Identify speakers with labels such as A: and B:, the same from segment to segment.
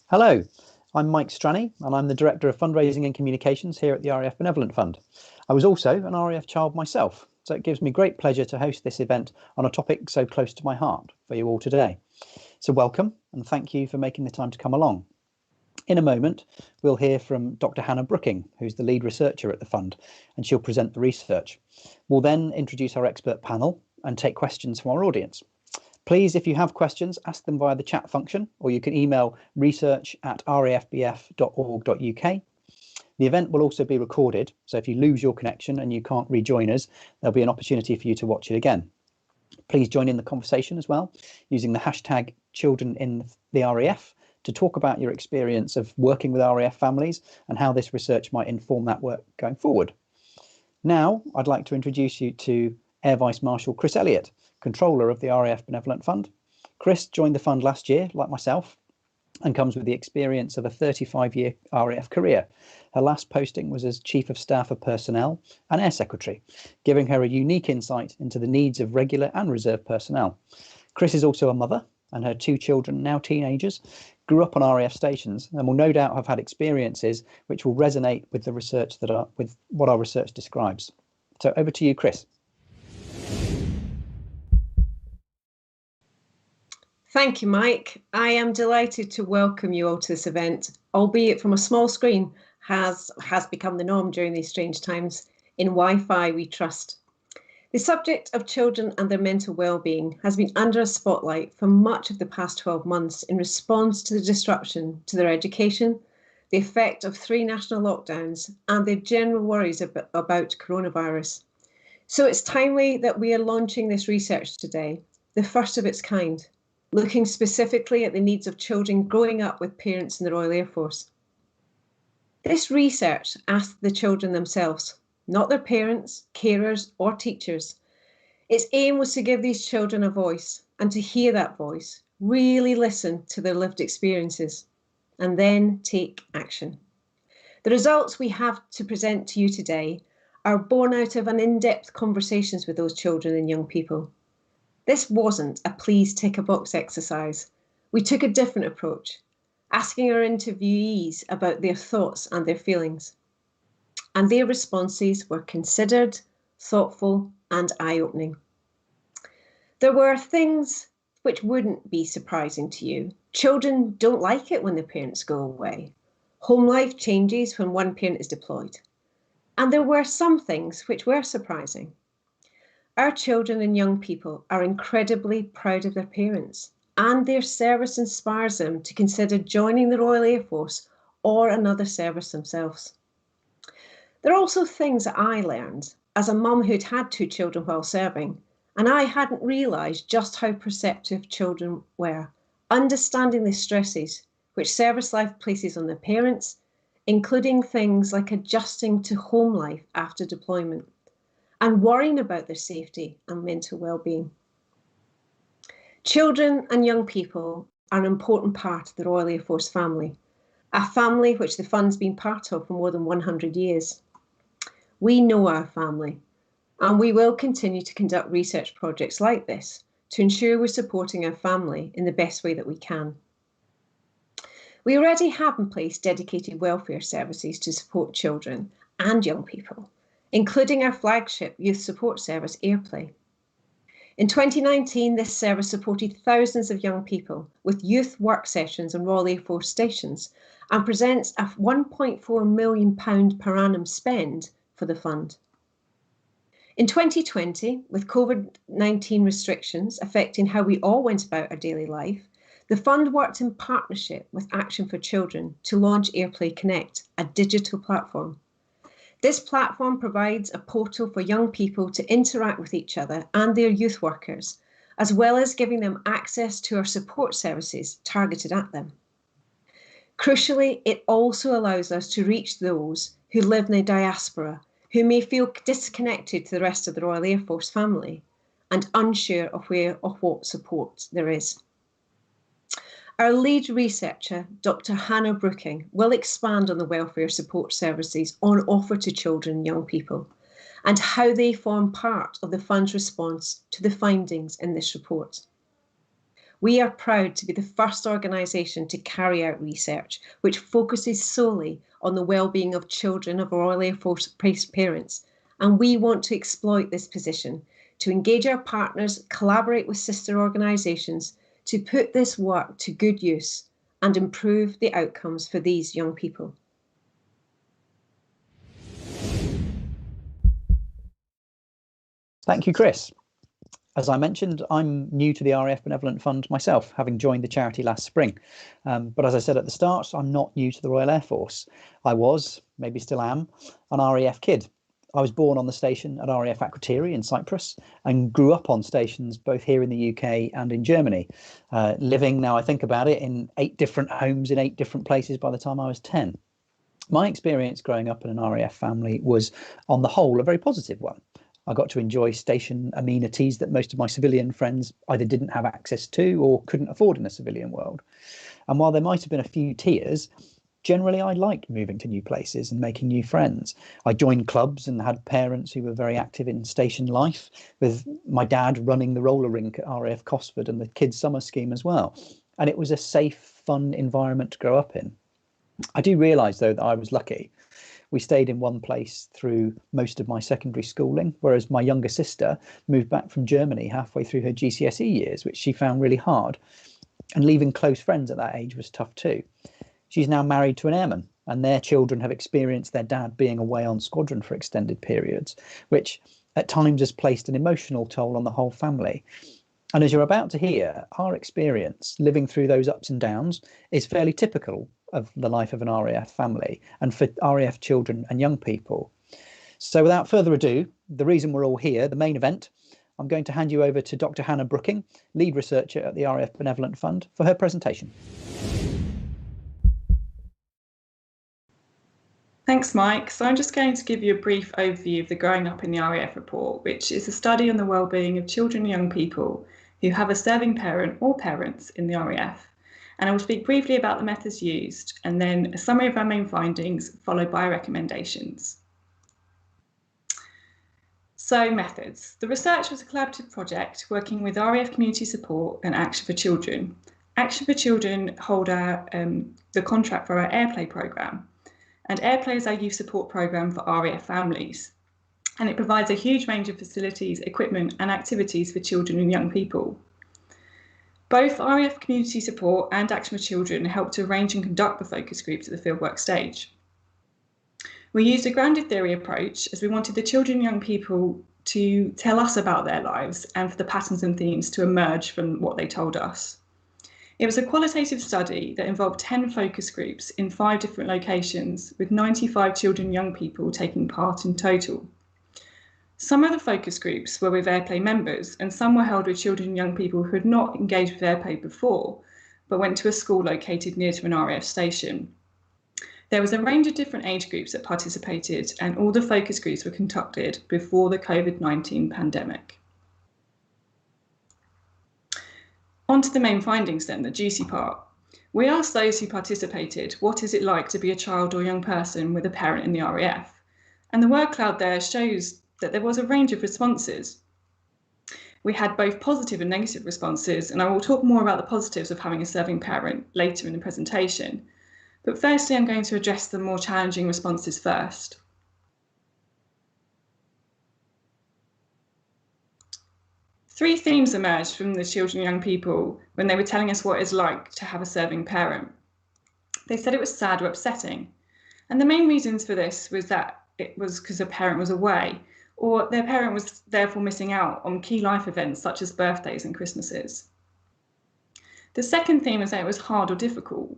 A: Hello, I'm Mike Stranney and I'm the Director of Fundraising and Communications here at the RAF Benevolent Fund. I was also an RAF child myself, so it gives me great pleasure to host this event on a topic so close to my heart for you all today. So welcome and thank you for making the time to come along. In a moment, we'll hear from Dr Hannah Brooking, who's the lead researcher at the fund, and she'll present the research. We'll then introduce our expert panel and take questions from our audience. Please, if you have questions, ask them via the chat function, or you can email research@rafbf.org.uk. The event will also be recorded, so if you lose your connection and you can't rejoin us, there'll be an opportunity for you to watch it again. Please join in the conversation as well, using the hashtag Children in the RAF to talk about your experience of working with RAF families and how this research might inform that work going forward. Now, I'd like to introduce you to Air Vice Marshal Chris Elliott, Controller of the RAF Benevolent Fund. Chris joined the fund last year, like myself, and comes with the experience of a 35-year RAF career. Her last posting was as Chief of Staff of Personnel and Air Secretary, giving her a unique insight into the needs of regular and reserve personnel. Chris is also a mother, and her two children, now teenagers, grew up on RAF stations and will no doubt have had experiences which will resonate with the research with what our research describes. So over to you, Chris.
B: Thank you, Mike. I am delighted to welcome you all to this event, albeit from a small screen, has become the norm during these strange times. In Wi-Fi we trust. The subject of children and their mental well-being has been under a spotlight for much of the past 12 months in response to the disruption to their education, the effect of 3 national lockdowns, and the general worries about coronavirus. So it's timely that we are launching this research today, the first of its kind, looking specifically at the needs of children growing up with parents in the Royal Air Force. This research asked the children themselves, not their parents, carers, or teachers. Its aim was to give these children a voice, and to hear that voice, really listen to their lived experiences, and then take action. The results we have to present to you today are born out of an in-depth conversations with those children and young people. This wasn't a please tick a box exercise. We took a different approach, asking our interviewees about their thoughts and their feelings. And their responses were considered, thoughtful, and eye-opening. There were things which wouldn't be surprising to you. Children don't like it when their parents go away. Home life changes when one parent is deployed. And there were some things which were surprising. Our children and young people are incredibly proud of their parents, and their service inspires them to consider joining the Royal Air Force or another service themselves. There are also things that I learned as a mum who'd had 2 children while serving, and I hadn't realised just how perceptive children were, understanding the stresses which service life places on their parents, including things like adjusting to home life after deployment, and worrying about their safety and mental well-being. Children and young people are an important part of the Royal Air Force family, a family which the fund's been part of for more than 100 years. We know our family, and we will continue to conduct research projects like this to ensure we're supporting our family in the best way that we can. We already have in place dedicated welfare services to support children and young people, including our flagship youth support service, Airplay. In 2019, this service supported thousands of young people with youth work sessions on Royal Air Force stations and presents a £1.4 million per annum spend for the fund. In 2020, with COVID-19 restrictions affecting how we all went about our daily life, the fund worked in partnership with Action for Children to launch Airplay Connect, a digital platform. This platform provides a portal for young people to interact with each other and their youth workers, as well as giving them access to our support services targeted at them. Crucially, it also allows us to reach those who live in the diaspora, who may feel disconnected to the rest of the Royal Air Force family and unsure of where or what support there is. Our lead researcher, Dr Hannah Brooking, will expand on the welfare support services on offer to children and young people and how they form part of the fund's response to the findings in this report. we are proud to be the first organisation to carry out research which focuses solely on the wellbeing of children of Royal Air Force parents, and we want to exploit this position to engage our partners, collaborate with sister organisations to put this work to good use and improve the outcomes for these young people.
A: Thank you, Chris. As I mentioned, I'm new to the RAF Benevolent Fund myself, having joined the charity last spring. But as I said at the start, I'm not new to the Royal Air Force. I was, maybe still am, an RAF kid. I was born on the station at RAF Akrotiri in Cyprus and grew up on stations both here in the UK and in Germany, living, now I think about it, in 8 different homes in 8 different places by the time I was 10. My experience growing up in an RAF family was, on the whole, a very positive one. I got to enjoy station amenities that most of my civilian friends either didn't have access to or couldn't afford in a civilian world. And while there might have been a few tears, generally I liked moving to new places and making new friends. I joined clubs and had parents who were very active in station life, with my dad running the roller rink at RAF Cosford and the kids' summer scheme as well. And it was a safe, fun environment to grow up in. I do realise, though, that I was lucky. We stayed in one place through most of my secondary schooling, whereas my younger sister moved back from Germany halfway through her GCSE years, which she found really hard. And leaving close friends at that age was tough too. She's now married to an airman, and their children have experienced their dad being away on squadron for extended periods, which at times has placed an emotional toll on the whole family. And as you're about to hear, our experience living through those ups and downs is fairly typical of the life of an RAF family and for RAF children and young people. So without further ado, the reason we're all here, the main event, I'm going to hand you over to Dr Hannah Brooking, lead researcher at the RAF Benevolent Fund, for her presentation.
C: Thanks, Mike. So I'm just going to give you a brief overview of the Growing Up in the RAF report, which is a study on the wellbeing of children and young people who have a serving parent or parents in the RAF. And I will speak briefly about the methods used and then a summary of our main findings, followed by recommendations. So, methods. The research was a collaborative project working with RAF Community Support and Action for Children. Action for Children hold the contract for our Airplay programme, and Airplay is our youth support programme for RAF families. And it provides a huge range of facilities, equipment and activities for children and young people. Both RAF Community Support and Action for Children helped to arrange and conduct the focus groups at the fieldwork stage. We used a grounded theory approach as we wanted the children and young people to tell us about their lives and for the patterns and themes to emerge from what they told us. It was a qualitative study that involved 10 focus groups in 5 different locations, with 95 children and young people taking part in total. Some of the focus groups were with Airplay members, and some were held with children and young people who had not engaged with Airplay before, but went to a school located near to an RAF station. There was a range of different age groups that participated, and all the focus groups were conducted before the COVID-19 pandemic. On to the main findings then, the juicy part. We asked those who participated, what is it like to be a child or young person with a parent in the RAF? And the word cloud there shows that there was a range of responses. We had both positive and negative responses, and I will talk more about the positives of having a serving parent later in the presentation. But firstly, I'm going to address the more challenging responses first. Three themes emerged from the children and young people when they were telling us what it's like to have a serving parent. They said it was sad or upsetting. And the main reasons for this was that it was because a parent was away, or their parent was therefore missing out on key life events such as birthdays and Christmases. The second theme was that it was hard or difficult.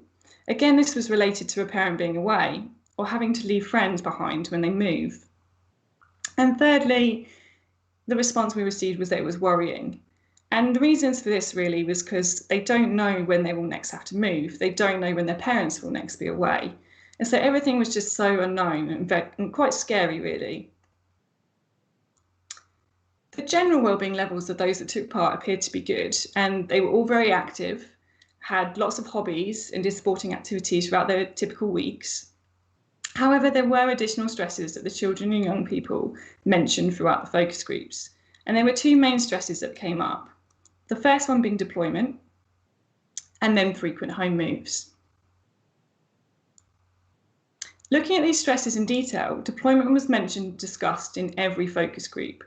C: Again, this was related to a parent being away or having to leave friends behind when they move. And thirdly, the response we received was that it was worrying. And the reasons for this really was because they don't know when they will next have to move. They don't know when their parents will next be away. And so everything was just so unknown and quite scary, really. The general wellbeing levels of those that took part appeared to be good, and they were all very active, had lots of hobbies and did sporting activities throughout their typical weeks. However, there were additional stresses that the children and young people mentioned throughout the focus groups, and there were 2 main stresses that came up. The first one being deployment, and then frequent home moves. Looking at these stresses in detail, deployment was mentioned, discussed in every focus group.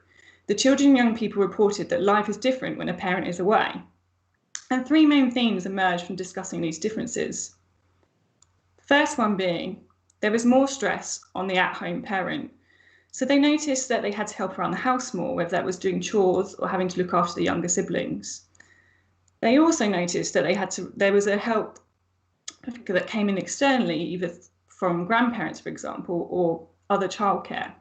C: The children and young people reported that life is different when a parent is away. And three main themes emerged from discussing these differences. First one being, there was more stress on the at-home parent. So they noticed that they had to help around the house more, whether that was doing chores or having to look after the younger siblings. They also noticed that there was a help that came in externally, either from grandparents, for example, or other childcare.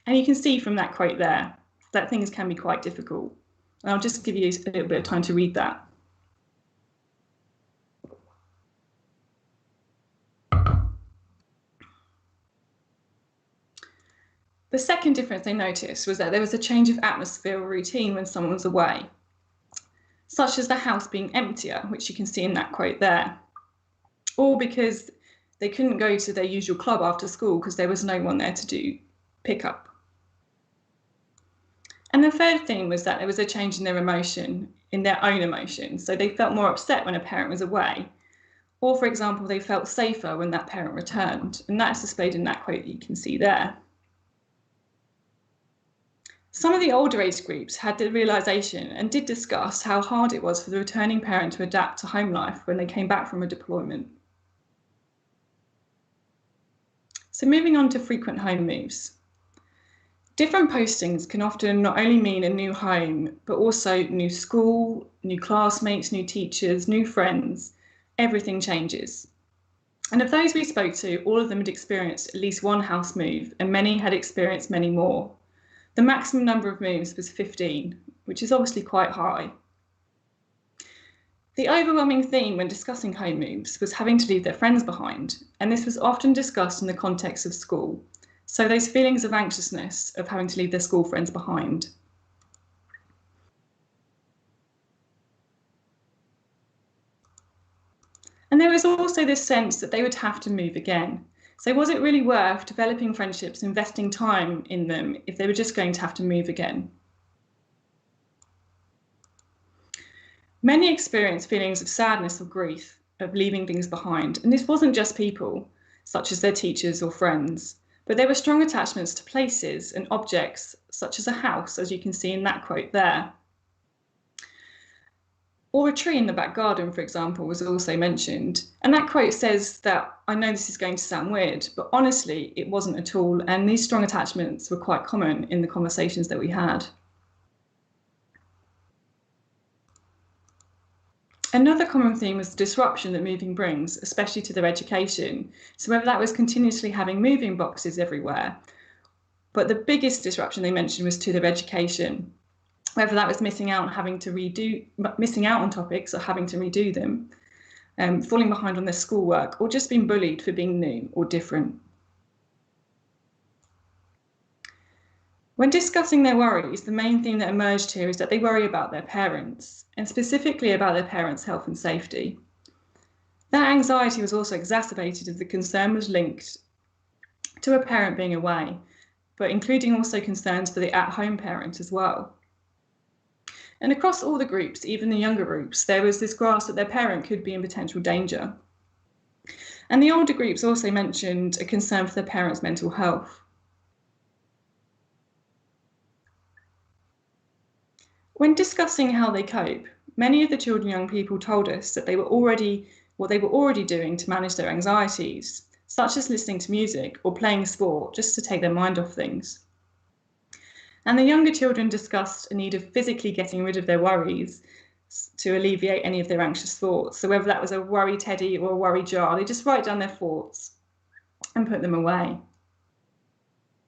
C: And you can see from that quote there that things can be quite difficult. And I'll just give you a little bit of time to read that. The second difference they noticed was that there was a change of atmosphere or routine when someone was away, such as the house being emptier, which you can see in that quote there, or because they couldn't go to their usual club after school because there was no one there to do pickup. And the third thing was that there was a change in their emotion, in their own emotions. So they felt more upset when a parent was away, or for example, they felt safer when that parent returned. And that's displayed in that quote that you can see there. Some of the older age groups had the realisation and did discuss how hard it was for the returning parent to adapt to home life when they came back from a deployment. So moving on to frequent home moves. Different postings can often not only mean a new home, but also new school, new classmates, new teachers, new friends. Everything changes. And of those we spoke to, all of them had experienced at least one house move, and many had experienced many more. The maximum number of moves was 15, which is obviously quite high. The overwhelming theme when discussing home moves was having to leave their friends behind, and this was often discussed in the context of school. So those feelings of anxiousness of having to leave their school friends behind. And there was also this sense that they would have to move again. So was it really worth developing friendships, investing time in them if they were just going to have to move again? Many experienced feelings of sadness or grief of leaving things behind. And this wasn't just people, such as their teachers or friends, but there were strong attachments to places and objects, such as a house, as you can see in that quote there. Or a tree in the back garden, for example, was also mentioned. And that quote says that, I know this is going to sound weird, but honestly, it wasn't at all. And these strong attachments were quite common in the conversations that we had. Another common theme was the disruption that moving brings, especially to their education. So whether that was continuously having moving boxes everywhere, but the biggest disruption they mentioned was to their education. Whether that was missing out on topics or having to redo them, falling behind on their schoolwork, or just being bullied for being new or different. When discussing their worries, the main theme that emerged here is that they worry about their parents, and specifically about their parents' health and safety. That anxiety was also exacerbated as the concern was linked to a parent being away, but including also concerns for the at-home parent as well. And across all the groups, even the younger groups, there was this grasp that their parent could be in potential danger. And the older groups also mentioned a concern for their parents' mental health. When discussing how they cope, many of the children and young people told us that what they were already doing to manage their anxieties, such as listening to music or playing sport, just to take their mind off things. And the younger children discussed a need of physically getting rid of their worries to alleviate any of their anxious thoughts. So whether that was a worry teddy or a worry jar, they just write down their thoughts and put them away.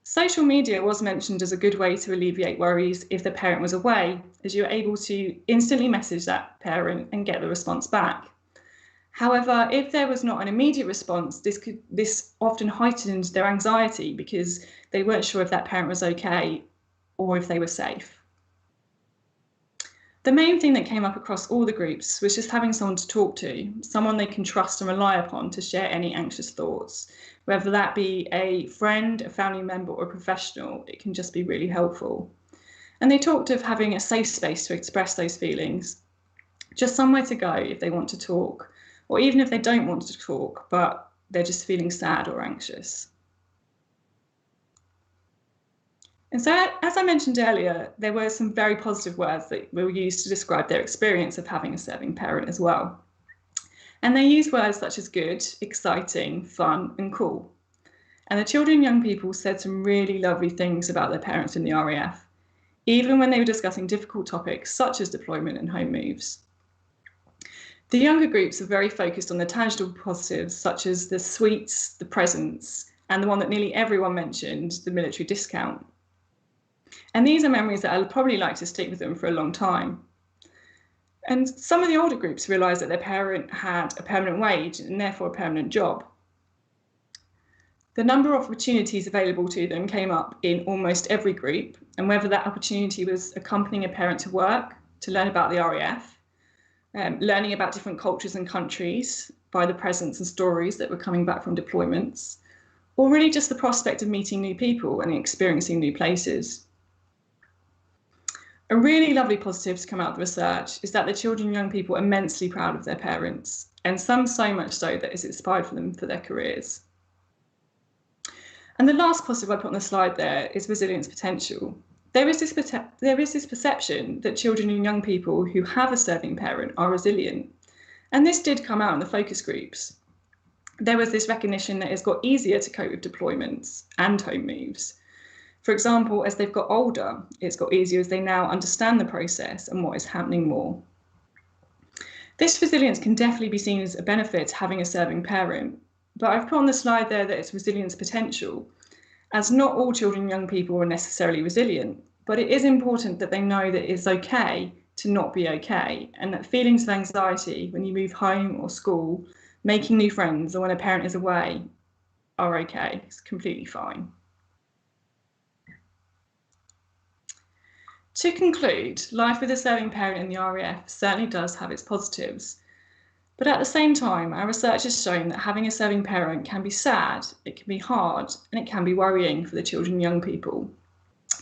C: Social media was mentioned as a good way to alleviate worries if the parent was away, as you're able to instantly message that parent and get the response back. However, if there was not an immediate response, this often heightened their anxiety because they weren't sure if that parent was okay or if they were safe. The main thing that came up across all the groups was just having someone to talk to, someone they can trust and rely upon to share any anxious thoughts. Whether that be a friend, a family member, or a professional, it can just be really helpful. And they talked of having a safe space to express those feelings, just somewhere to go if they want to talk, or even if they don't want to talk, but they're just feeling sad or anxious. And so, as I mentioned earlier, there were some very positive words that were used to describe their experience of having a serving parent as well. And they used words such as good, exciting, fun, and cool. And the children and young people said some really lovely things about their parents in the RAF, even when they were discussing difficult topics such as deployment and home moves. The younger groups are very focused on the tangible positives, such as the sweets, the presents, and the one that nearly everyone mentioned, the military discount. And these are memories that I'll probably like to stick with them for a long time. And some of the older groups realised that their parent had a permanent wage and therefore a permanent job. The number of opportunities available to them came up in almost every group, and whether that opportunity was accompanying a parent to work, to learn about the RAF, learning about different cultures and countries by the presents and stories that were coming back from deployments, or really just the prospect of meeting new people and experiencing new places. A really lovely positive to come out of the research is that the children and young people are immensely proud of their parents, and some so much so that it's inspired for them for their careers. And the last positive I put on the slide there is resilience potential. There is this perception that children and young people who have a serving parent are resilient. And this did come out in the focus groups. There was this recognition that it's got easier to cope with deployments and home moves. For example, as they've got older, it's got easier as they now understand the process and what is happening more. This resilience can definitely be seen as a benefit to having a serving parent, but I've put on the slide there that it's resilience potential, as not all children and young people are necessarily resilient, but it is important that they know that it's okay to not be okay, and that feelings of anxiety when you move home or school, making new friends, or when a parent is away are okay. It's completely fine. To conclude, life with a serving parent in the RAF certainly does have its positives. But at the same time, our research has shown that having a serving parent can be sad, it can be hard, and it can be worrying for the children and young people.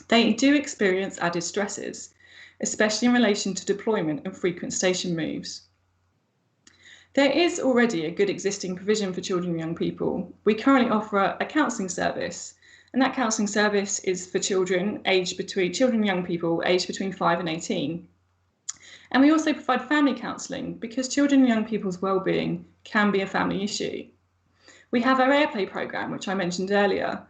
C: They do experience added stresses, especially in relation to deployment and frequent station moves. There is already a good existing provision for children and young people. We currently offer a counselling service, and that counselling service is for children and young people aged between 5 and 18. And we also provide family counselling because children and young people's wellbeing can be a family issue. We have our airplay programme, which I mentioned earlier,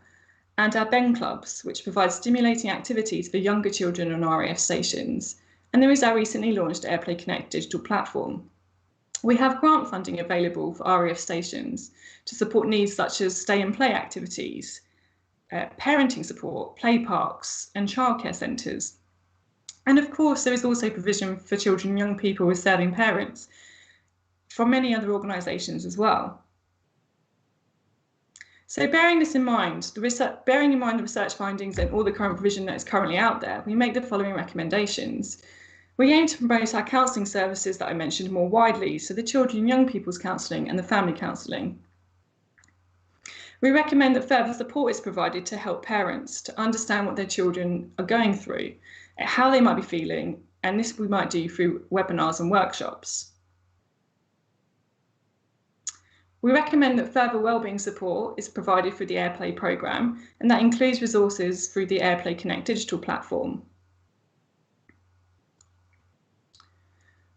C: and our Ben clubs, which provide stimulating activities for younger children on RAF stations. And there is our recently launched Airplay Connect digital platform. We have grant funding available for RAF stations to support needs such as stay and play activities, parenting support, play parks, and childcare centres. And of course, there is also provision for children and young people with serving parents from many other organisations as well. So bearing in mind the research findings and all the current provision that is currently out there, we make the following recommendations. We aim to promote our counselling services that I mentioned more widely, so the children and young people's counselling and the family counselling. We recommend that further support is provided to help parents to understand what their children are going through, how they might be feeling, and this we might do through webinars and workshops. We recommend that further wellbeing support is provided through the Airplay programme, and that includes resources through the Airplay Connect digital platform.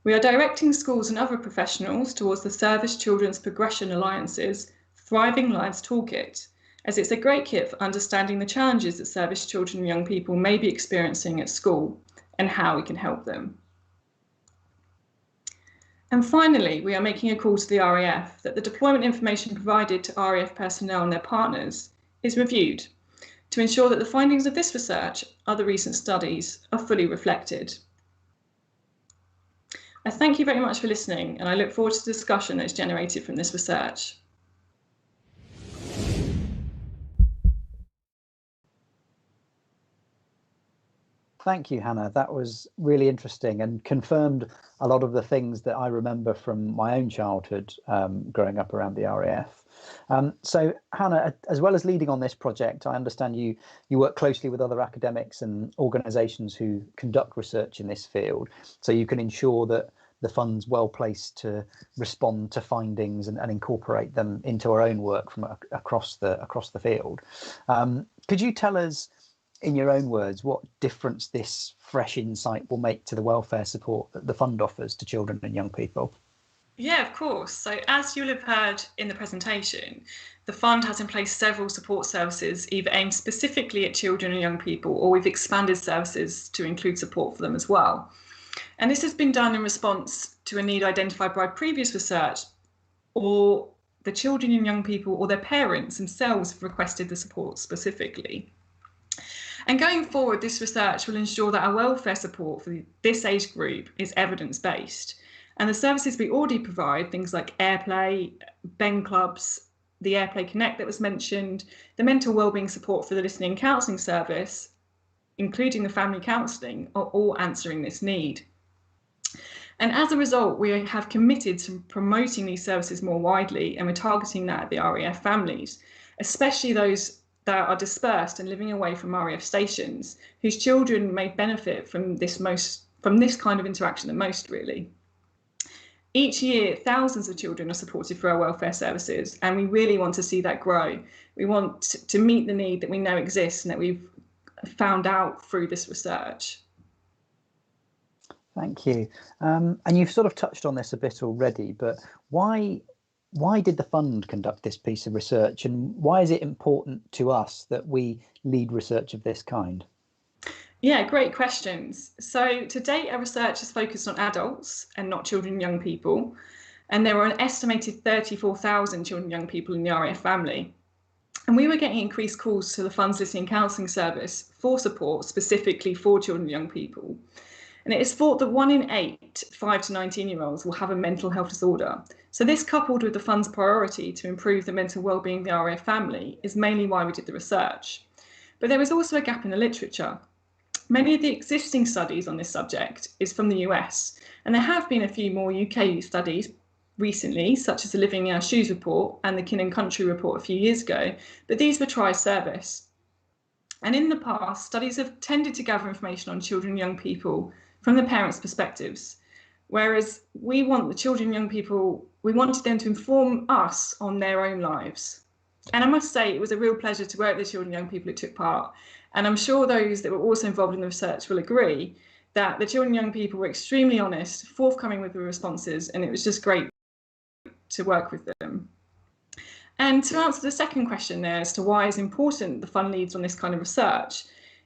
C: We are directing schools and other professionals towards the Service Children's Progression Alliance's Thriving Lives Toolkit, as it's a great kit for understanding the challenges that service children and young people may be experiencing at school and how we can help them. And finally, we are making a call to the RAF that the deployment information provided to RAF personnel and their partners is reviewed to ensure that the findings of this research, other recent studies, are fully reflected. I thank you very much for listening, and I look forward to the discussion that is generated from this research.
A: Thank you, Hannah. That was really interesting and confirmed a lot of the things that I remember from my own childhood growing up around the RAF. So, Hannah, as well as leading on this project, I understand you work closely with other academics and organisations who conduct research in this field, so you can ensure that the fund's well placed to respond to findings and incorporate them into our own work from across the field. Could you tell us, in your own words, what difference this fresh insight will make to the welfare support that the fund offers to children and young people?
C: Yeah, of course. So as you'll have heard in the presentation, the fund has in place several support services either aimed specifically at children and young people, or we've expanded services to include support for them as well. And this has been done in response to a need identified by previous research, or the children and young people or their parents themselves have requested the support specifically. And going forward, this research will ensure that our welfare support for this age group is evidence-based. And the services we already provide, things like AirPlay, Ben Clubs, the AirPlay Connect that was mentioned, the mental wellbeing support for the listening and counselling service, including the family counselling, are all answering this need. And as a result, we have committed to promoting these services more widely, and we're targeting that at the RAF families, especially those that are dispersed and living away from RAF stations, whose children may benefit from this kind of interaction the most, really. Each year, thousands of children are supported through our welfare services, and we really want to see that grow. We want to meet the need that we know exists and that we've found out through this research.
A: Thank you. And you've sort of touched on this a bit already, but why did the fund conduct this piece of research, and why is it important to us that we lead research of this kind?
C: Yeah, great questions. So to date, our research has focused on adults and not children and young people. And there were an estimated 34,000 children and young people in the RAF family. And we were getting increased calls to the fund's listening and counselling service for support specifically for children and young people. And it is thought that 1 in 8 5 to 19-year-olds will have a mental health disorder. So this, coupled with the fund's priority to improve the mental wellbeing of the RAF family, is mainly why we did the research. But there is also a gap in the literature. Many of the existing studies on this subject is from the US, and there have been a few more UK studies recently, such as the Living in Our Shoes report and the Kin and Country report a few years ago, but these were tri-service. And in the past, studies have tended to gather information on children and young people from the parents' perspectives, whereas we want the children and young people, we wanted them to inform us on their own lives. And I must say, it was a real pleasure to work with the children and young people who took part. And I'm sure those that were also involved in the research will agree that the children and young people were extremely honest, forthcoming with the responses, and it was just great to work with them. And to answer the second question there as to why it's important the fund leads on this kind of research,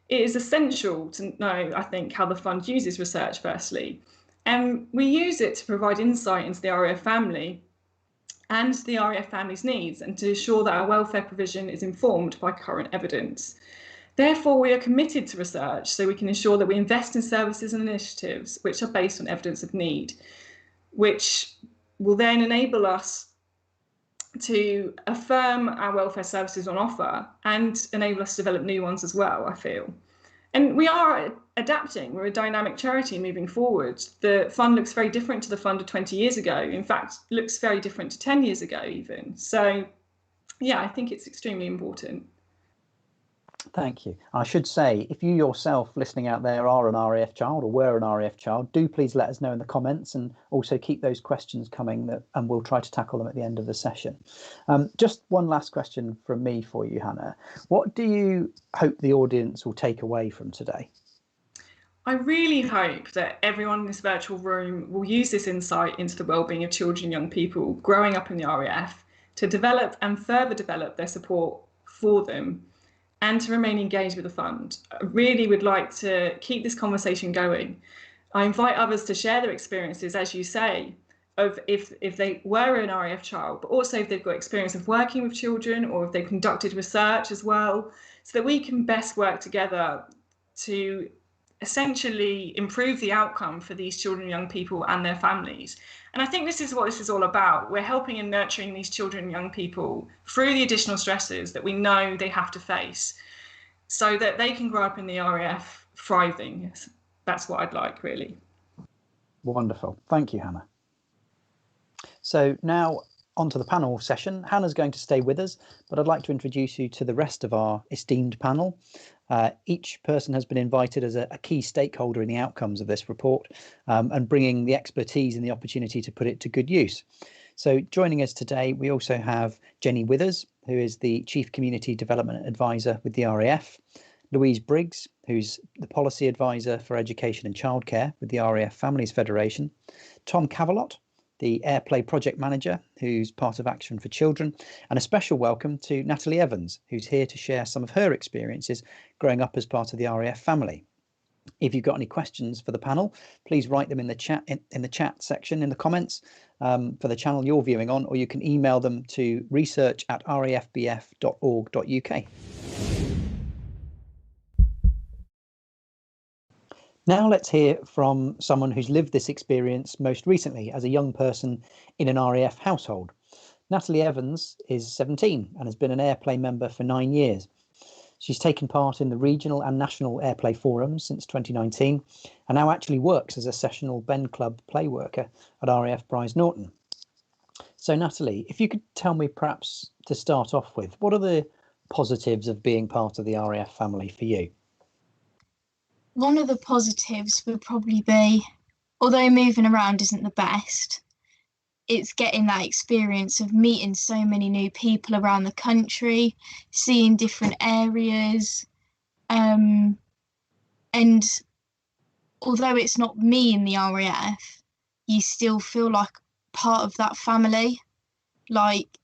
C: it is essential to know, I think, how the fund uses research firstly. And we use it to provide insight into the RAF family and the RAF family's needs, and to ensure that our welfare provision is informed by current evidence. Therefore, we are committed to research so we can ensure that we invest in services and initiatives which are based on evidence of need, which will then enable us to affirm our welfare services on offer and enable us to develop new ones as well, I feel. And we are adapting. We're a dynamic charity moving forward. The fund looks very different to the fund of 20 years ago. In fact, looks very different to 10 years ago even. So, yeah, I think it's extremely important.
A: Thank you. I should say, if you yourself listening out there are an RAF child or were an RAF child, do please let us know in the comments, and also keep those questions coming, and we'll try to tackle them at the end of the session. Just one last question from me for you, Hannah. What do you hope the audience will take away from today?
C: I really hope that everyone in this virtual room will use this insight into the wellbeing of children and young people growing up in the RAF to develop and further develop their support for them, and to remain engaged with the fund. I really would like to keep this conversation going. I invite others to share their experiences, as you say, of if they were an RAF child, but also if they've got experience of working with children, or if they've conducted research as well, so that we can best work together to essentially improve the outcome for these children and young people and their families. And I think this is what this is all about. We're helping and nurturing these children and young people through the additional stresses that we know they have to face, so that they can grow up in the RAF thriving. Yes, that's what I'd like, really.
A: Wonderful. Thank you, Hannah. So now onto the panel session. Hannah's going to stay with us, but I'd like to introduce you to the rest of our esteemed panel. Each person has been invited as a key stakeholder in the outcomes of this report, and bringing the expertise and the opportunity to put it to good use. So joining us today, we also have Jenny Withers, who is the Chief Community Development Advisor with the RAF, Louise Briggs, who's the Policy Advisor for Education and Childcare with the RAF Families Federation, Tom Cavalot, the Airplay Project Manager, who's part of Action for Children, and a special welcome to Natalie Evans, who's here to share some of her experiences growing up as part of the RAF family. If you've got any questions for the panel, please write them in the chat in the chat section in the comments for the channel you're viewing on, or you can email them to research@rafbf.org.uk. Now let's hear from someone who's lived this experience most recently as a young person in an RAF household. Natalie Evans is 17 and has been an Airplay member for 9 years. She's taken part in the regional and national Airplay forums since 2019 and now actually works as a sessional Ben Club play worker at RAF Bryce Norton. So Natalie, if you could tell me perhaps to start off with, what are the positives of being part of the RAF family for you?
D: One of the positives would probably be, although moving around isn't the best, it's getting that experience of meeting so many new people around the country, seeing different areas. And although it's not me in the RAF, you still feel like part of that family. Like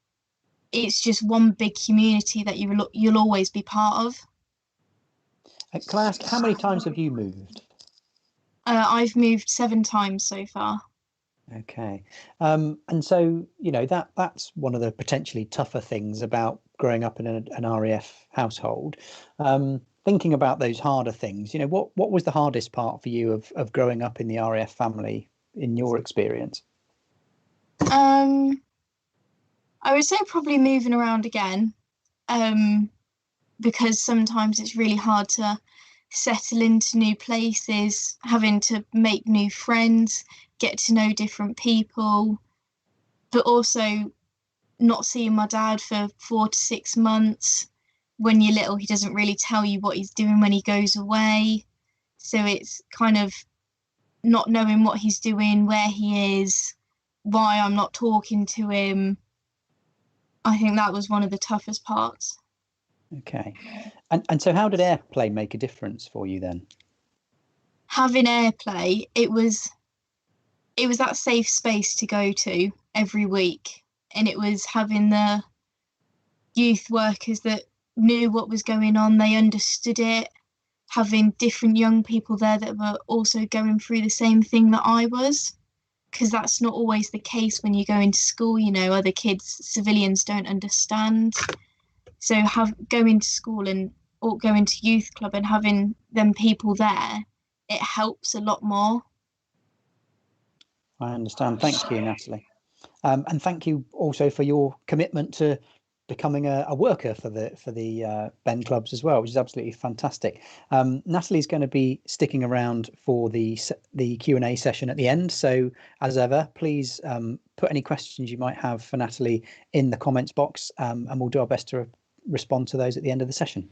D: it's just one big community that you'll always be part of.
A: Can I ask, how many times have you moved?
D: I've moved 7 times so far.
A: Okay. And so, you know, that's one of the potentially tougher things about growing up in an RAF household. Thinking about those harder things, you know, what was the hardest part for you of growing up in the RAF family in your experience?
D: I would say probably moving around again, because sometimes it's really hard to settle into new places, having to make new friends, get to know different people, but also not seeing my dad for 4 to 6 months. When you're little, he doesn't really tell you what he's doing when he goes away. So it's kind of not knowing what he's doing, where he is, why I'm not talking to him. I think that was one of the toughest parts.
A: Okay. And so how did Airplay make a difference for you then?
D: Having Airplay, it was that safe space to go to every week, and it was having the youth workers that knew what was going on, they understood it, having different young people there that were also going through the same thing that I was, because that's not always the case when you go into school. You know, other kids, civilians don't understand. So going to school or going to youth club and having them people there, it helps a lot more.
A: I understand. Thank you, Natalie. And thank you also for your commitment to becoming a worker for the Ben clubs as well, which is absolutely fantastic. Natalie's going to be sticking around for the Q&A session at the end. So as ever, please put any questions you might have for Natalie in the comments box, and we'll do our best to respond to those at the end of the session.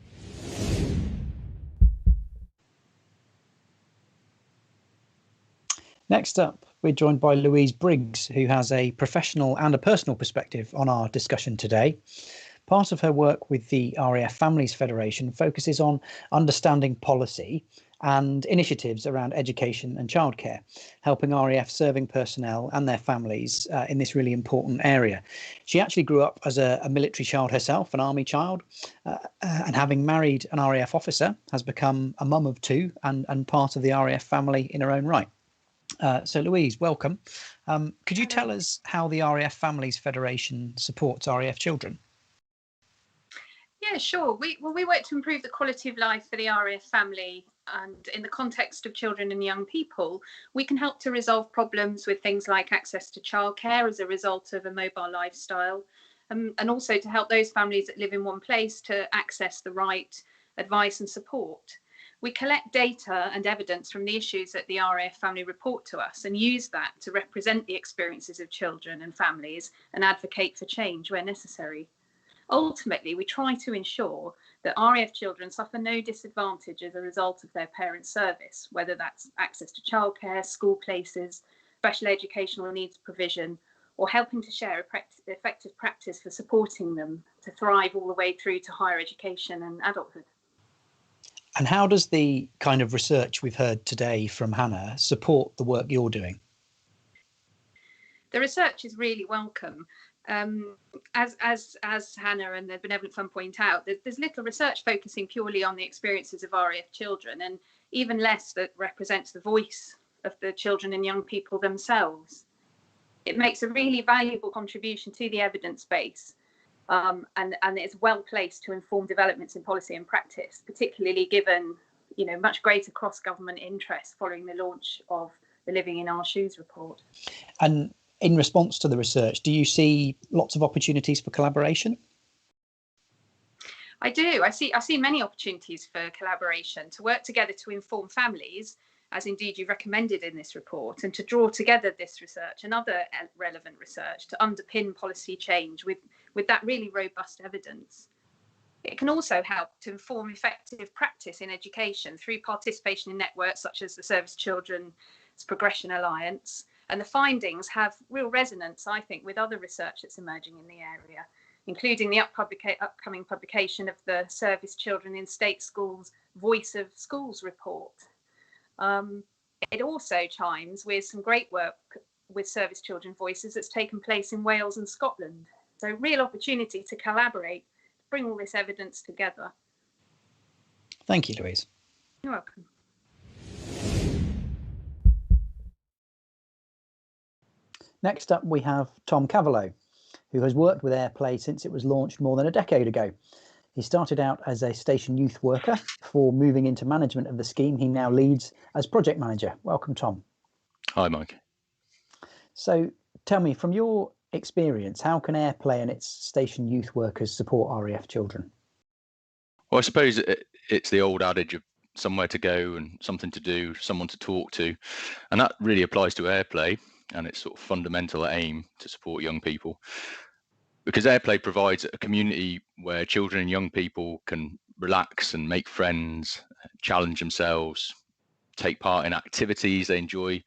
A: Next up, we're joined by Louise Briggs, who has a professional and a personal perspective on our discussion today. Part of her work with the RAF Families Federation focuses on understanding policy and initiatives around education and childcare, helping RAF serving personnel and their families in this really important area. She actually grew up as a military child herself, an army child, and having married an RAF officer, has become a mum of 2 and part of the RAF family in her own right. So Louise, welcome. Could you tell us how the RAF Families Federation supports RAF children?
E: Yeah, sure. We work to improve the quality of life for the RAF family, and in the context of children and young people, we can help to resolve problems with things like access to childcare as a result of a mobile lifestyle, and also to help those families that live in one place to access the right advice and support. We collect data and evidence from the issues that the RAF family report to us and use that to represent the experiences of children and families and advocate for change where necessary. Ultimately, we try to ensure that RAF children suffer no disadvantage as a result of their parents' service, whether that's access to childcare, school places, special educational needs provision, or helping to share effective practice for supporting them to thrive all the way through to higher education and adulthood.
A: And how does the kind of research we've heard today from Hannah support the work you're doing?
E: The research is really welcome. As Hannah and the Benevolent Fund point out, there's little research focusing purely on the experiences of RAF children, and even less that represents the voice of the children and young people themselves. It makes a really valuable contribution to the evidence base, and it's well placed to inform developments in policy and practice, particularly given much greater cross-government interest following the launch of the Living in Our Shoes report.
A: And in response to the research, do you see lots of opportunities for collaboration?
E: I do. I see many opportunities for collaboration to work together to inform families, as indeed you've recommended in this report, and to draw together this research and other relevant research to underpin policy change with that really robust evidence. It can also help to inform effective practice in education through participation in networks such as the Service Children's Progression Alliance, and the findings have real resonance, I think, with other research that's emerging in the area, including the upcoming publication of the Service Children in State Schools Voice of Schools report. It also chimes with some great work with service children voices that's taken place in Wales and Scotland. So real opportunity to collaborate, bring all this evidence together.
A: Thank you, Louise.
E: You're welcome.
A: Next up, we have Tom Cavallo, who has worked with AirPlay since it was launched more than a decade ago. He started out as a station youth worker before moving into management of the scheme he now leads as project manager. Welcome, Tom.
F: Hi, Mike.
A: So tell me, from your experience, how can AirPlay and its station youth workers support RAF children?
F: Well, I suppose it's the old adage of somewhere to go and something to do, someone to talk to. And that really applies to AirPlay and its sort of fundamental aim to support young people. Because AirPlay provides a community where children and young people can relax and make friends, challenge themselves, take part in activities they enjoy.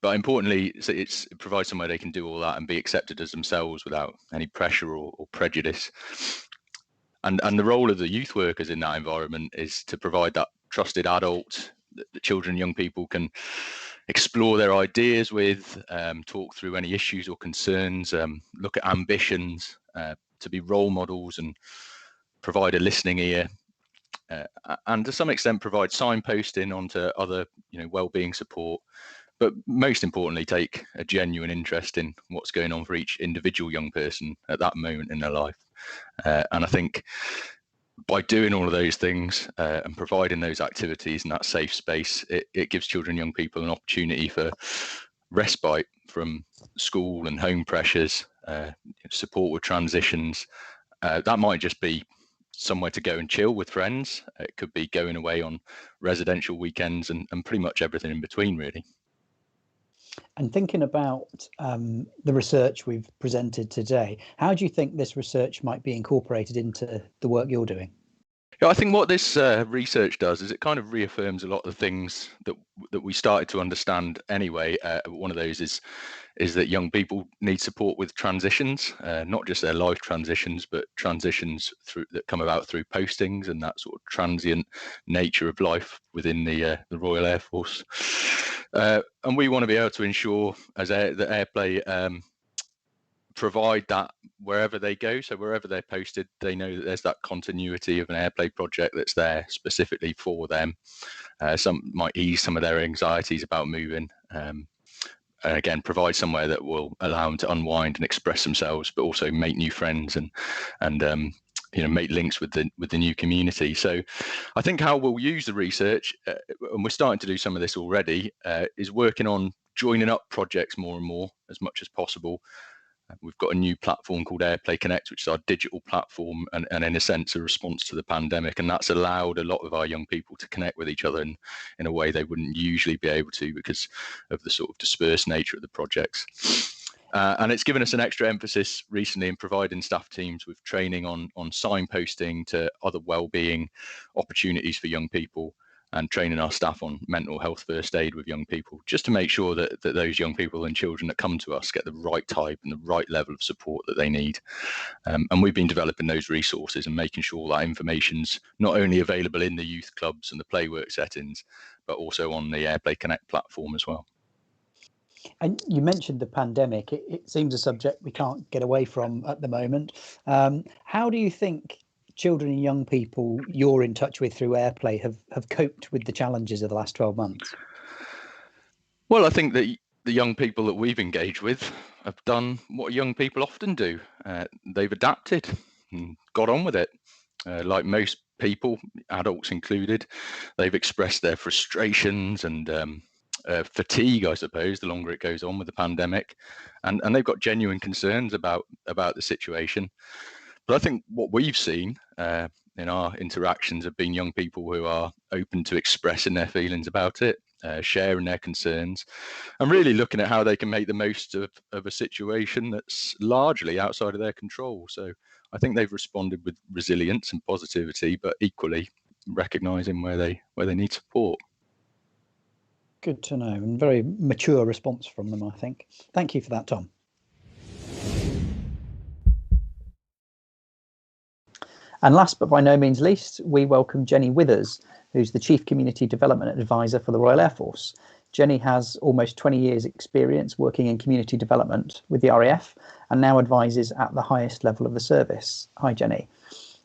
F: But importantly, it provides somewhere they can do all that and be accepted as themselves without any pressure or prejudice. And the role of the youth workers in that environment is to provide that trusted adult that the children and young people can explore their ideas with, talk through any issues or concerns, look at ambitions, to be role models and provide a listening ear, and to some extent provide signposting onto other wellbeing support, but most importantly take a genuine interest in what's going on for each individual young person at that moment in their life. And I think by doing all of those things and providing those activities and that safe space, it gives children and young people an opportunity for respite from school and home pressures, support with transitions. That might just be somewhere to go and chill with friends. It could be going away on residential weekends and pretty much everything in between, really.
A: And thinking about the research we've presented today, how do you think this research might be incorporated into the work you're doing?
F: Yeah, I think what this research does is it kind of reaffirms a lot of the things that we started to understand anyway. One of those is that young people need support with transitions, not just their life transitions, but transitions that come about through postings and that sort of transient nature of life within the Royal Air Force. And we want to be able to ensure that AirPlay provide that wherever they go. So wherever they're posted, they know that there's that continuity of an AirPlay project that's there specifically for them. Some might ease some of their anxieties about moving. And again, provide somewhere that will allow them to unwind and express themselves, but also make new friends and make links with the new community. So I think how we'll use the research, and we're starting to do some of this already, is working on joining up projects more and more as much as possible, We've got a new platform called AirPlay Connect, which is our digital platform, and in a sense a response to the pandemic, and that's allowed a lot of our young people to connect with each other in a way they wouldn't usually be able to because of the sort of dispersed nature of the projects. And it's given us an extra emphasis recently in providing staff teams with training on signposting to other wellbeing opportunities for young people, and training our staff on mental health first aid with young people, just to make sure that those young people and children that come to us get the right type and the right level of support that they need. And we've been developing those resources and making sure that information's not only available in the youth clubs and the playwork settings, but also on the AirPlay Connect platform as well.
A: And you mentioned the pandemic. It seems a subject we can't get away from at the moment. How do you think children and young people you're in touch with through AirPlay have coped with the challenges of the last 12 months?
F: Well, I think that the young people that we've engaged with have done what young people often do. They've adapted and got on with it. Like most people, adults included, they've expressed their frustrations and fatigue, I suppose, the longer it goes on with the pandemic, and they've got genuine concerns about the situation. But I think what we've seen in our interactions have been young people who are open to expressing their feelings about it, sharing their concerns, and really looking at how they can make the most of a situation that's largely outside of their control. So I think they've responded with resilience and positivity, but equally recognising where they need support.
A: Good to know, and very mature response from them, I think. Thank you for that, Tom. And last but by no means least, we welcome Jenny Withers, who's the Chief Community Development Advisor for the Royal Air Force. Jenny has almost 20 years experience working in community development with the RAF and now advises at the highest level of the service. Hi, Jenny.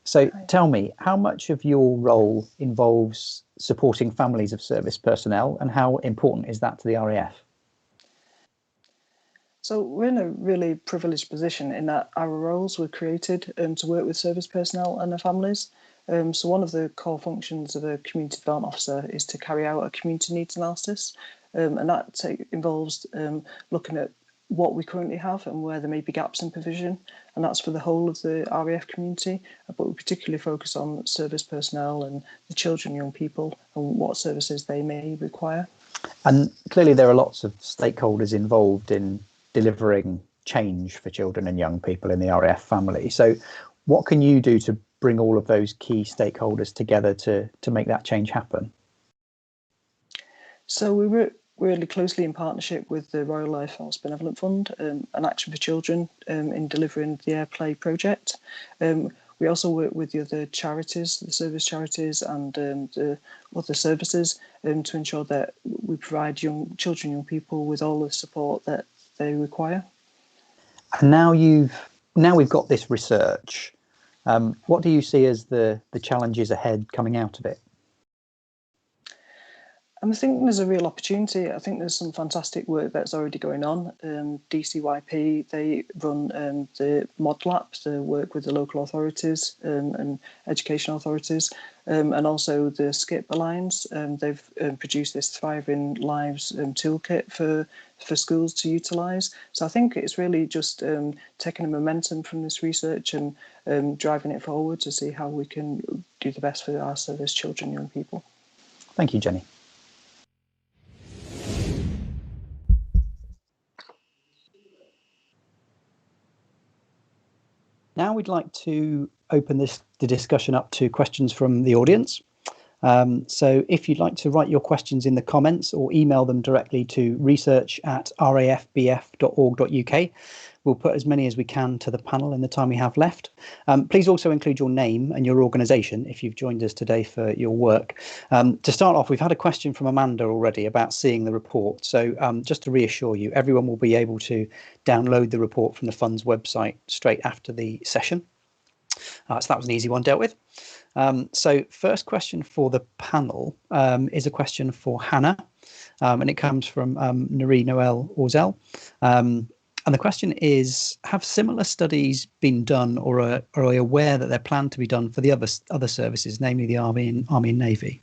A: So tell me, how much of your role involves supporting families of service personnel, and how important is that to the RAF?
G: So we're in a really privileged position in that our roles were created to work with service personnel and their families. So one of the core functions of a community development officer is to carry out a community needs analysis, and that involves looking at what we currently have and where there may be gaps in provision, and that's for the whole of the RAF community, but we particularly focus on service personnel and the children, young people, and what services they may require.
A: And clearly there are lots of stakeholders involved in delivering change for children and young people in the RAF family. So what can you do to bring all of those key stakeholders together to make that change happen?
G: So we work really closely in partnership with the RAF Families Benevolent Fund and Action for Children in delivering the AirPlay project. We also work with the other charities, the service charities and the other services to ensure that we provide young people with all the support that they require.
A: And now we've got this research. What do you see as the challenges ahead coming out of it?
G: I think there's a real opportunity. I think there's some fantastic work that's already going on. DCYP, they run the mod labs, the work with the local authorities and education authorities, and also the SKIP Alliance. They've produced this Thriving Lives toolkit for schools to utilise. So I think it's really just taking a momentum from this research and driving it forward to see how we can do the best for our service children, young people.
A: Thank you, Jenny. Now we'd like to open the discussion up to questions from the audience. So if you'd like to write your questions in the comments or email them directly to research@rafbf.org.uk, we'll put as many as we can to the panel in the time we have left. Please also include your name and your organisation if you've joined us today for your work. To start off, we've had a question from Amanda already about seeing the report. So just to reassure you, everyone will be able to download the report from the Fund's website straight after the session. So that was an easy one dealt with. So first question for the panel is a question for Hannah, and it comes from Nari Noel Orzel. And the question is, have similar studies been done, or are you aware that they're planned to be done for the other services, namely the Army and Navy?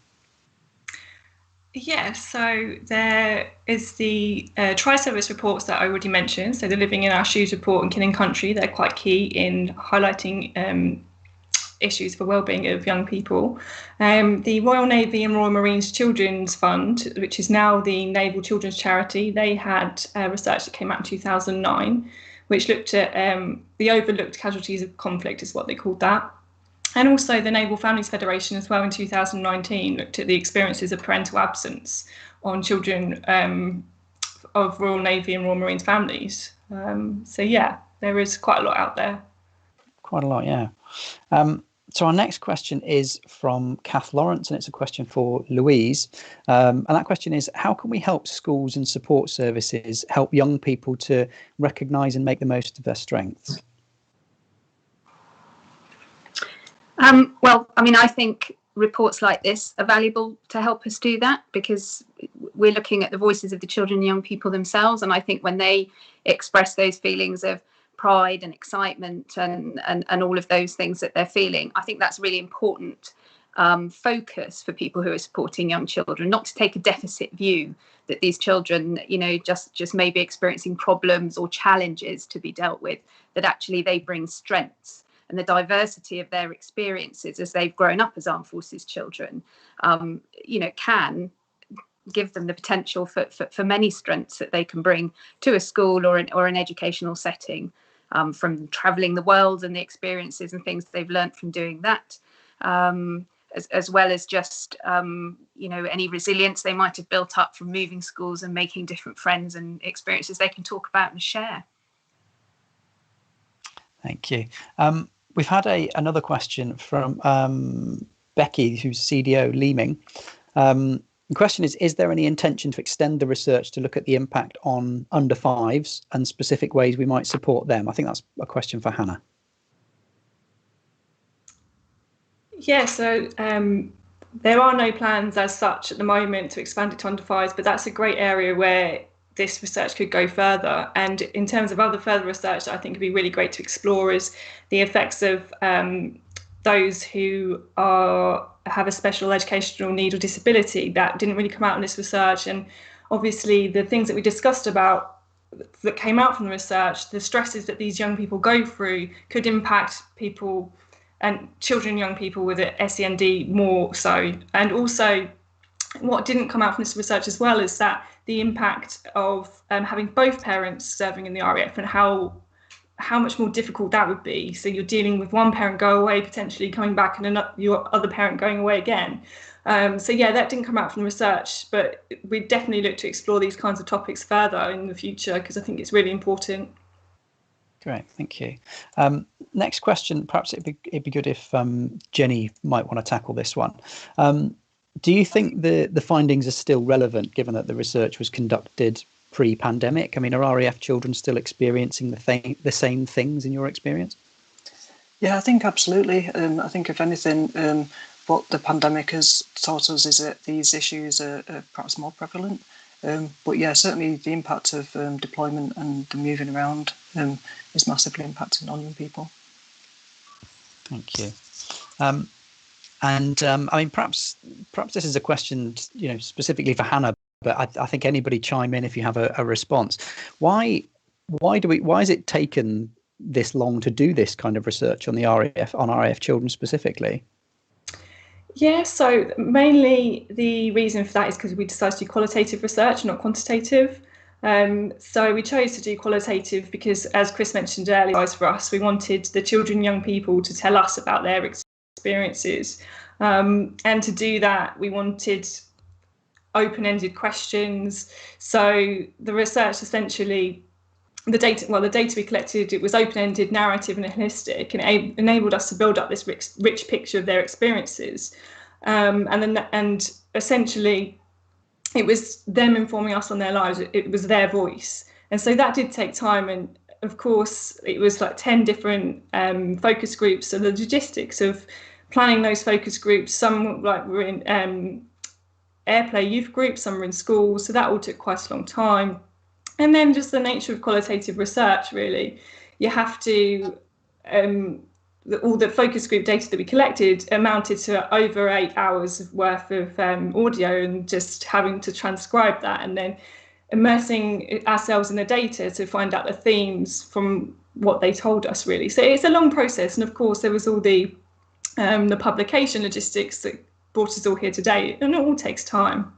C: Yeah, so there is the tri-service reports that I already mentioned. So the Living in Our Shoes report and Kin and Country, they're quite key in highlighting issues for wellbeing of young people. The Royal Navy and Royal Marines Children's Fund, which is now the Naval Children's Charity, they had research that came out in 2009, which looked at the overlooked casualties of conflict, is what they called that. And also the Naval Families Federation as well in 2019 looked at the experiences of parental absence on children of Royal Navy and Royal Marines families. So yeah, there is quite a lot out there.
A: Quite a lot, yeah. So our next question is from Kath Lawrence, and it's a question for Louise. And that question is, how can we help schools and support services help young people to recognise and make the most of their strengths?
E: Well, I mean, I think reports like this are valuable to help us do that, because we're looking at the voices of the children and young people themselves. And I think when they express those feelings of pride and excitement and all of those things that they're feeling, I think that's really important focus for people who are supporting young children, not to take a deficit view that these children, you know, just may be experiencing problems or challenges to be dealt with, that actually they bring strengths. And the diversity of their experiences as they've grown up as armed forces children, you know, can give them the potential for many strengths that they can bring to a school or an educational setting, from travelling the world and the experiences and things they've learnt from doing that, as well as just, you know, any resilience they might have built up from moving schools and making different friends and experiences they can talk about and share.
A: Thank you. We've had another question from Becky, who's CDO Leeming. The question is there any intention to extend the research to look at the impact on under fives and specific ways we might support them? I think that's a question for Hannah.
C: Yeah, so there are no plans as such at the moment to expand it to under fives, but that's a great area where this research could go further. And in terms of other further research that I think would be really great to explore is the effects of those who have a special educational need or disability. That didn't really come out in this research. And obviously the things that we discussed about that came out from the research, the stresses that these young people go through could impact people and children and young people with SEND more so. And also what didn't come out from this research as well is that the impact of having both parents serving in the RAF and how much more difficult that would be. So you're dealing with one parent go away, potentially coming back, and your other parent going away again. So yeah, that didn't come out from the research, but we definitely look to explore these kinds of topics further in the future, because I think it's really important.
A: Great, thank you. Next question, perhaps it'd be good if Jenny might want to tackle this one. Do you think the findings are still relevant, given that the research was conducted pre-pandemic? I mean, are RAF children still experiencing the same things in your experience?
G: Yeah, I think absolutely. I think if anything, what the pandemic has taught us is that these issues are perhaps more prevalent. But yeah, certainly the impact of deployment and the moving around is massively impacting on young people.
A: Thank you. And I mean, perhaps this is a question, you know, specifically for Hannah, but I think anybody chime in if you have a response. Why has it taken this long to do this kind of research on the RAF children specifically?
C: Yeah, so mainly the reason for that is because we decided to do qualitative research, not quantitative. So we chose to do qualitative because, as Chris mentioned earlier, for us, we wanted the children and young people to tell us about their experiences. And to do that, we wanted open-ended questions. So the research essentially, the data we collected, it was open-ended, narrative and holistic, and enabled us to build up this rich picture of their experiences. And essentially it was them informing us on their lives. It was their voice. And so that did take time. And of course it was like 10 different focus groups. So the logistics of planning those focus groups, some were in airplay youth groups, some were in schools. So that all took quite a long time. And then just the nature of qualitative research, really. You have to all the focus group data that we collected amounted to over 8 hours worth of audio, and just having to transcribe that and then immersing ourselves in the data to find out the themes from what they told us, really. So it's a long process, and of course there was all the publication logistics that brought us all here today, and it all takes time.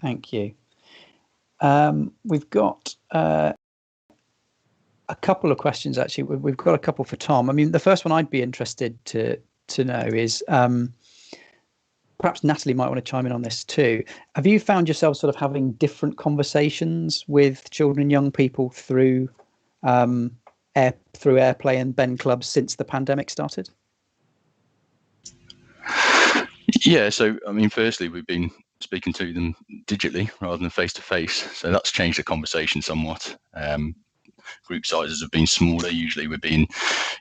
A: Thank you. We've got a couple of questions, actually. We've got a couple for Tom. I mean, the first one I'd be interested to know is, perhaps Natalie might want to chime in on this too. Have you found yourself sort of having different conversations with children and young people through Airplay and Ben Clubs since the pandemic started?
F: Yeah, so I mean, firstly, we've been speaking to them digitally rather than face to face, so that's changed the conversation somewhat. Group sizes have been smaller. Usually we've been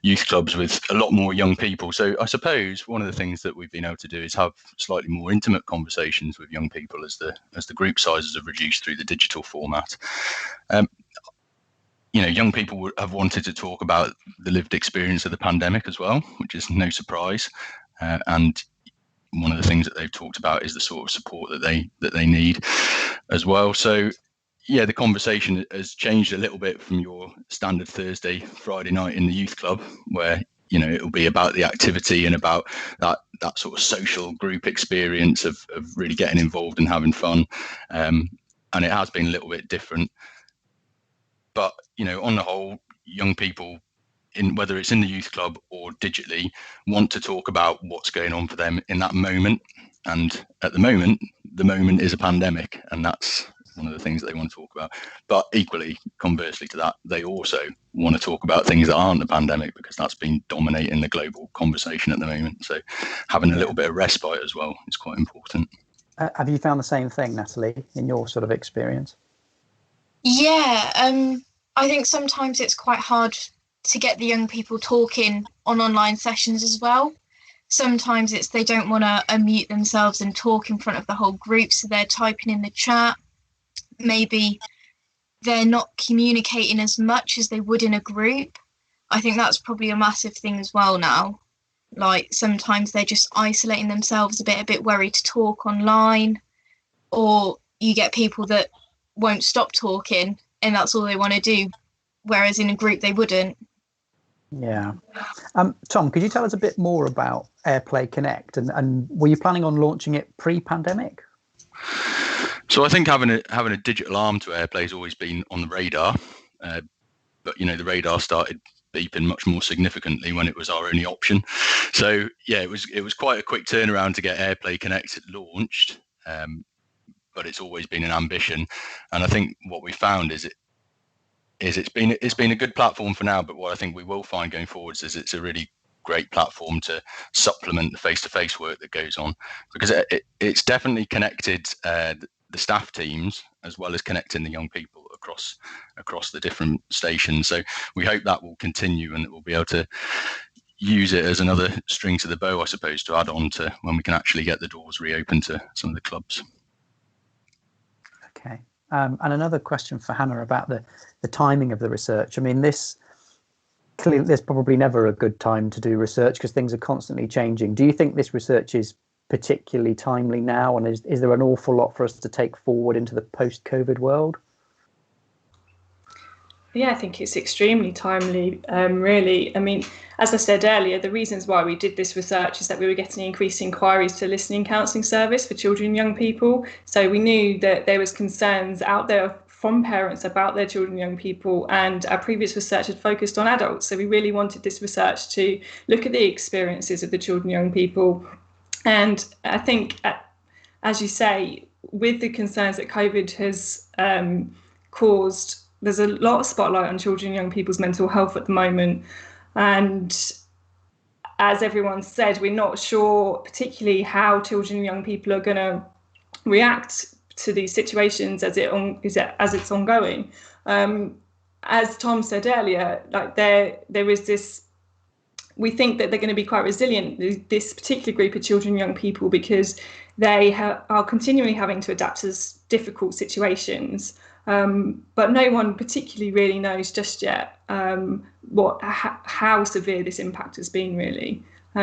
F: youth clubs with a lot more young people. So I suppose one of the things that we've been able to do is have slightly more intimate conversations with young people as the group sizes have reduced through the digital format. Young people have wanted to talk about the lived experience of the pandemic as well, which is no surprise. And one of the things that they've talked about is the sort of support that they need as well. So yeah, the conversation has changed a little bit from your standard Thursday, Friday night in the youth club, where it'll be about the activity and about that sort of social group experience of really getting involved and having fun. And it has been a little bit different. But on the whole, young people, whether it's in the youth club or digitally, want to talk about what's going on for them in that moment. And at the moment is a pandemic, and that's one of the things that they want to talk about. But equally, conversely to that, they also want to talk about things that aren't the pandemic, because that's been dominating the global conversation at the moment. So having a little bit of respite as well is quite important.
A: Have you found the same thing, Natalie, in your sort of experience?
D: Yeah, I think sometimes it's quite hard to get the young people talking on online sessions as well. Sometimes it's they don't want to unmute themselves and talk in front of the whole group, so they're typing in the chat. Maybe they're not communicating as much as they would in a group. I think that's probably a massive thing as well now. Like sometimes they're just isolating themselves a bit worried to talk online, or you get people that won't stop talking and that's all they want to do, whereas in a group they wouldn't.
A: Yeah. Tom, could you tell us a bit more about Airplay Connect, and were you planning on launching it pre-pandemic?
F: So I think having a digital arm to Airplay has always been on the radar, but the radar started beeping much more significantly when it was our only option. So yeah, it was quite a quick turnaround to get Airplay Connect launched, but it's always been an ambition. And I think what we found is it's been a good platform for now, but what I think we will find going forwards is it's a really great platform to supplement the face-to-face work that goes on, because it's definitely connected the staff teams as well as connecting the young people across the different stations. So we hope that will continue, and that we'll be able to use it as another string to the bow, I suppose, to add on to when we can actually get the doors reopened to some of the clubs.
A: Okay. And another question for Hannah about the timing of the research. I mean, clearly there's probably never a good time to do research because things are constantly changing. Do you think this research is particularly timely now, and is there an awful lot for us to take forward into the post-COVID world?
C: Yeah, I think it's extremely timely, really. I mean, as I said earlier, the reasons why we did this research is that we were getting increased inquiries to listening counselling service for children and young people. So we knew that there was concerns out there from parents about their children and young people, and our previous research had focused on adults. So we really wanted this research to look at the experiences of the children and young people. And I think, as you say, with the concerns that COVID has caused, there's a lot of spotlight on children and young people's mental health at the moment. And as everyone said, we're not sure particularly how children and young people are going to react to these situations as it's ongoing. As Tom said earlier, like there is this, we think that they're going to be quite resilient, this particular group of children and young people, because they are continually having to adapt to difficult situations. but no one particularly really knows just yet how severe this impact has been, really.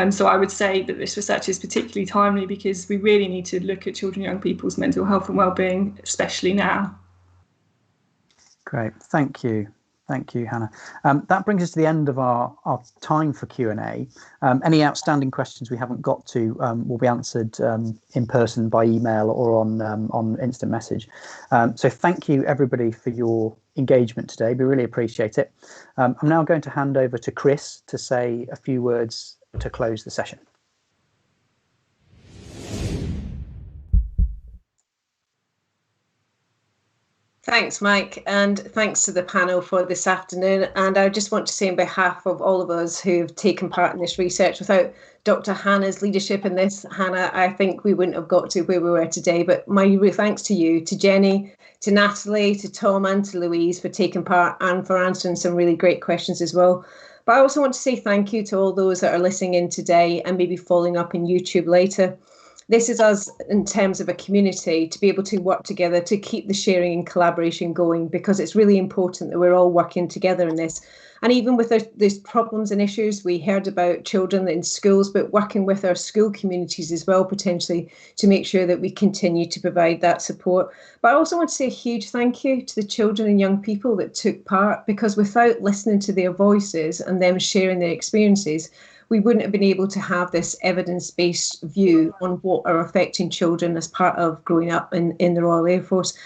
C: So I would say that this research is particularly timely because we really need to look at children and young people's mental health and wellbeing, especially now.
A: Great, thank you. Thank you, Hannah. That brings us to the end of our time for Q&A. Any outstanding questions we haven't got to will be answered in person, by email, or on instant message. So thank you, everybody, for your engagement today. We really appreciate it. I'm now going to hand over to Chris to say a few words to close the session.
B: Thanks, Mike, and thanks to the panel for this afternoon. And I just want to say on behalf of all of us who've taken part in this research, without Dr. Hannah's leadership in this, Hannah, I think we wouldn't have got to where we were today. But my real thanks to you, to Jenny, to Natalie, to Tom and to Louise for taking part and for answering some really great questions as well. But I also want to say thank you to all those that are listening in today and maybe following up on YouTube later. This is us in terms of a community to be able to work together to keep the sharing and collaboration going, because it's really important that we're all working together in this. And even with these problems and issues, we heard about children in schools, but working with our school communities as well, potentially, to make sure that we continue to provide that support. But I also want to say a huge thank you to the children and young people that took part, because without listening to their voices and them sharing their experiences, we wouldn't have been able to have this evidence-based view on what are affecting children as part of growing up in the Royal Air Force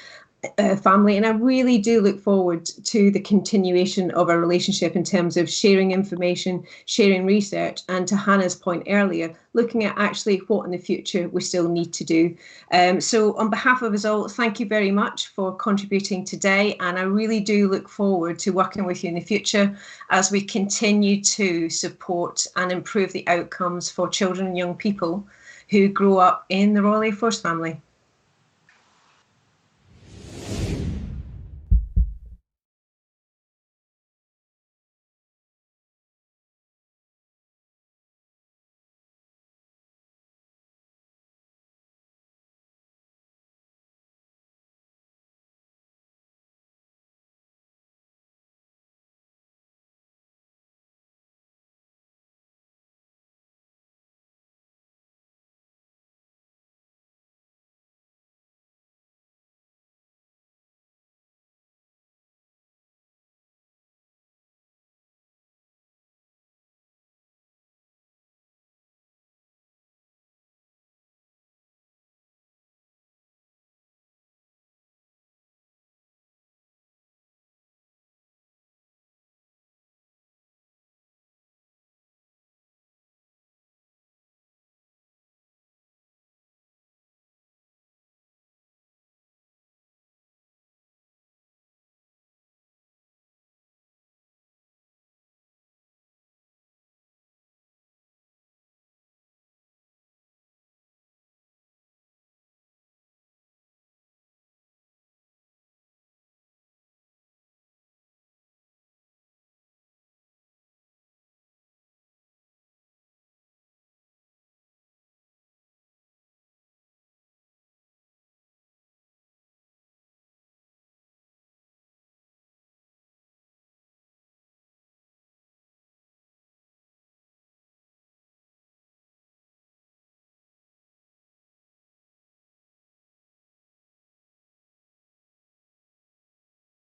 B: family. And I really do look forward to the continuation of our relationship in terms of sharing information, sharing research, and to Hannah's point earlier, looking at actually what in the future we still need to do. So on behalf of us all, thank you very much for contributing today. And I really do look forward to working with you in the future as we continue to support and improve the outcomes for children and young people who grow up in the Royal Air Force family.